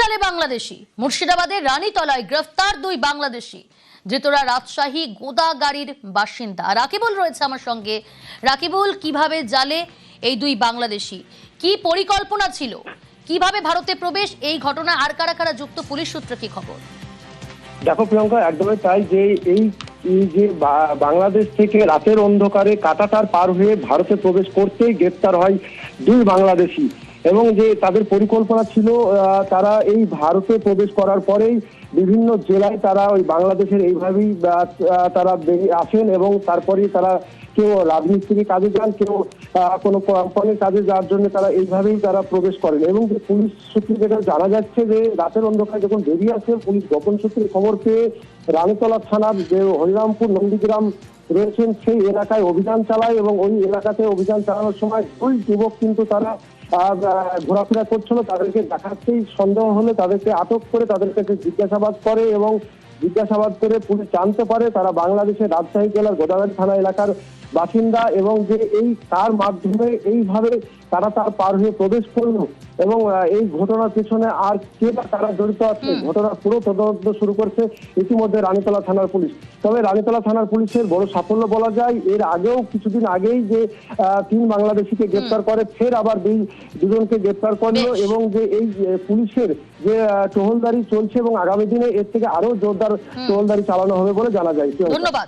চালে বাংলাদেশি। মুর্শিদাবাদের রানীতলায় গ্রেফতার দুই বাংলাদেশি। ধৃতরা রাজশাহী গোদাগাড়ির বাসিন্দা। রাকিবুল রয়েছে আমার সঙ্গে। রাকিবুল, কিভাবে জালে এই দুই বাংলাদেশি, কি পরিকল্পনা ছিল, কিভাবে ভারতে প্রবেশ, এই ঘটনা আর কারা কারা যুক্ত, পুলিশ সূত্রে কি খবর? দেখো প্রিয়ঙ্কা, একদমই তাই যে এই যে বাংলাদেশ থেকে রাতের অন্ধকারে কাঁটাতার পার হয়ে ভারতে প্রবেশ করতেই গ্রেপ্তার হয় দুই বাংলাদেশি, এবং যে তাদের পরিকল্পনা ছিল তারা এই ভারতে প্রবেশ করার পরেই বিভিন্ন জেলায় তারা ওই বাংলাদেশের এইভাবেই তারা আসেন, এবং তারপরে তারা কেউ রাজমিস্ত্রি কাজে যান, কেউ কোনো কোম্পানির কাজে যাওয়ার জন্য তারা এইভাবেই তারা প্রবেশ করেন। এবং যে পুলিশ সূত্রে যেটা জানা যাচ্ছে যে রাতের অন্ধকারে যখন বেরিয়ে আসে, পুলিশ গোপন সূত্রে খবর পেয়ে রানীতলা থানার যে হরিরামপুর নন্দীগ্রাম রয়েছেন সেই এলাকায় অভিযান চালায়, এবং ওই এলাকাতে অভিযান চালানোর সময় দুই যুবক কিন্তু তারা ঘোরাফেরা করছিল। তাদেরকে দেখাতেই সন্দেহ হলে তাদেরকে আটক করে তাদের কাছে জিজ্ঞাসাবাদ করে, এবং জিজ্ঞাসাবাদ করে পুলিশ জানতে পারে তারা বাংলাদেশের রাজশাহী জেলার গোদাগাড়ি থানা এলাকার বাসিন্দা, এবং যে এই তার মাধ্যমে এইভাবে তারা তার পার হয়ে প্রবেশ করলো, এবং এই ঘটনার পেছনে আর কে বা তারা জড়িত আছে ঘটনার পুরো তদন্ত শুরু করছে ইতিমধ্যে রানীতলা থানার পুলিশ। তবে রানীতলা থানার পুলিশের বড় সাফল্য বলা যায়, এর আগেও কিছুদিন আগেই যে তিন বাংলাদেশিকে গ্রেপ্তার করে, ফের আবার দুজনকে গ্রেপ্তার করলো, এবং যে এই পুলিশের যে টহলদারি চলছে এবং আগামী দিনে এর থেকে আরো জোরদার টহলদারি চালানো হবে বলে জানা যায়। ধন্যবাদ।